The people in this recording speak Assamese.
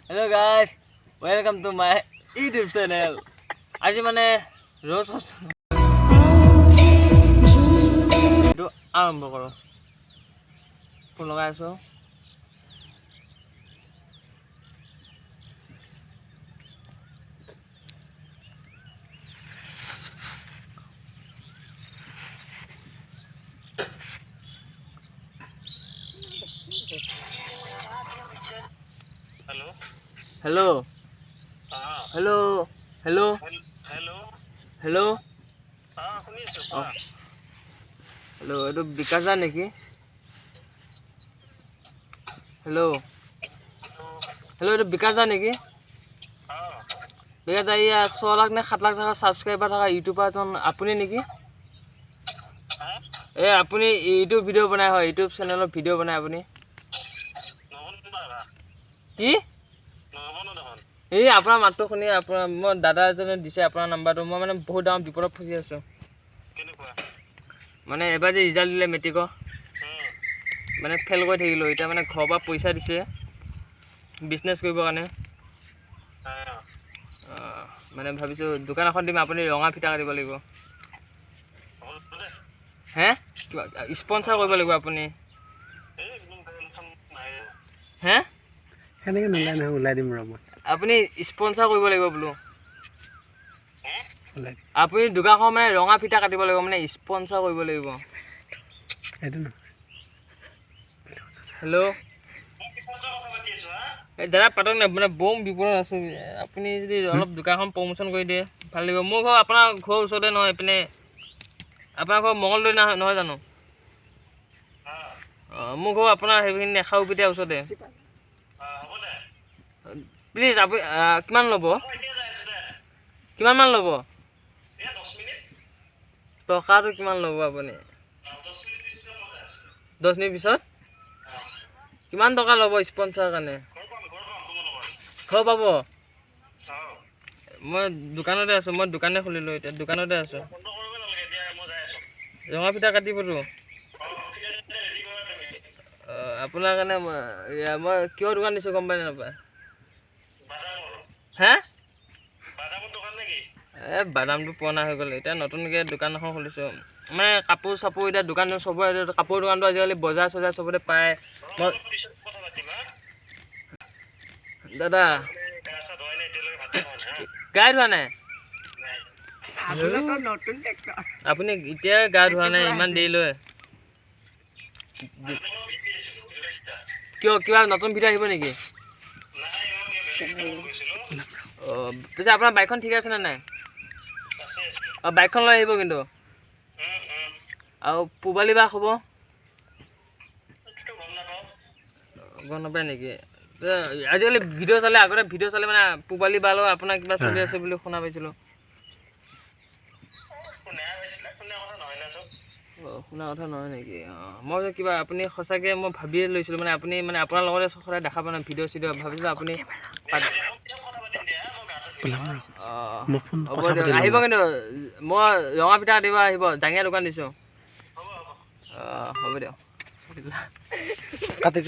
Hello guys, welcome to my YouTube channel. আজি মানে ৰোজ ভিডিও আৰম্ভ কৰো। ফোন লগাই আছো। Hello. Hello. Hello. Hello. Hello. Hello. শুনি আছো। Hello, এইটো বিকাশ নেকি? Hello. Hello, এইটো বিকাশ নেকি? বিকাশ ইয়া 6 লাখ নে 7 লাখ টাকা সাবস্ক্রাইবার থাকা ইউটিউবার জন আপুনি নেকি? আপুনি ইউটিউব ভিডিও বনাই হয়, ইউটিউব চ্যানেলত ভিডিও বনাই আপুনি। কি? আপোনাৰ মাতটো শুনি আপোনাৰ মই দাদা এজনে দিছে আপোনাৰ নাম্বাৰটো। মই মানে বহুত ডাঙৰ বিপদত ফচি আছো। মানে এবাৰ যে ৰিজাল্ট দিলে মেট্ৰিকৰ মানে ফেল কৰি থাকিলো। এতিয়া মানে ঘৰৰ পৰা পইচা দিছে বিজনেছ কৰিবৰ কাৰণে। মানে ভাবিছো দোকান এখন দিম, আপুনি ৰঙা ফিটা কাটিব লাগিব। হে কিবা স্পন্সৰ কৰিব লাগিব আপুনি। হে সেনেকে নোলাই নহয়, ওলাই দিম ৰ'ব। আপুনি স্পন্সৰ কৰিব লাগিব বোলো। ওলাই আপুনি দোকানখন মানে ৰঙা ফিটা কাটিব লাগিব, মানে স্পন্সৰ কৰিব লাগিব। এইটো নহয়। হেল্ল' এই দাদা পাতক নাই, মানে বম বিপদত আছো। আপুনি যদি অলপ দোকানখন প্ৰমোশ্যন কৰি দিয়ে ভাল লাগিব। মোৰ ঘৰ আপোনাৰ ঘৰৰ ওচৰতে নহয়, এইপিনে আপোনাৰ ঘৰ মঙলদৈ নহয় জানো? মোৰ ঘৰ আপোনাৰ সেইখিনি নেখাউপিটিয়া ওচৰতে। প্লিজ আপুনি কিমান ল'ব? কিমান মান ল'ব? টকাটো কিমান ল'ব আপুনি? 10 মিনিট পিছত কিমান টকা ল'ব স্পন্সৰৰ কাৰণে? ঘৰ পাব? মই দোকানতে আছো, মই দোকানে খুলিলো এতিয়া, দোকানতে আছো। ৰঙা ফিটা কাটিবতো আপোনাৰ কাৰণে মই কিয় দোকান দিছো গম পাই নাপায়? হে বাদামটো পুৰণা হৈ গ'ল, এতিয়া নতুনকৈ দোকান এখন খুলিছোঁ। মানে কাপোৰ চাপোৰ এতিয়া দোকান চবৰে, কাপোৰ দোকানটো আজিকালি বজাৰ চজাৰ চবতে পায়। মই দাদা গা ধোৱা নাই? আপুনি এতিয়া গা ধোৱা নাই ইমান দেৰিলৈ? কিয় কিবা নতুন ভিডিঅ' আহিব নেকি? পিছে আপোনাৰ বাইকখন ঠিক আছে নে নাই? বাইকখন লৈ আহিব কিন্তু। আৰু পুবালি বা খবৰ গম নাপায় নেকি? আজিকালি ভিডিঅ' চালে, আগতে ভিডিঅ' চালে মানে পুবালি বা লগত আপোনাৰ কিবা চলি আছে বুলি শুনা পাইছিলোঁ। শুনা কথা নহয় নেকি? মই কিবা আপুনি সঁচাকৈ মই ভাবিয়ে লৈছিলোঁ, মানে আপুনি মানে আপোনাৰ লগতে সদায় দেখা পোৱা নাই ভিডিঅ' চিডিঅ', ভাবিছিলোঁ আপুনি হ'ব দিয়ক আহিব কিন্তু। মই ৰঙা ফিটা কাটিব আহিব, ডাঙৰীয়া দোকান দিছোঁ। হ'ব দিয়ক। কাটি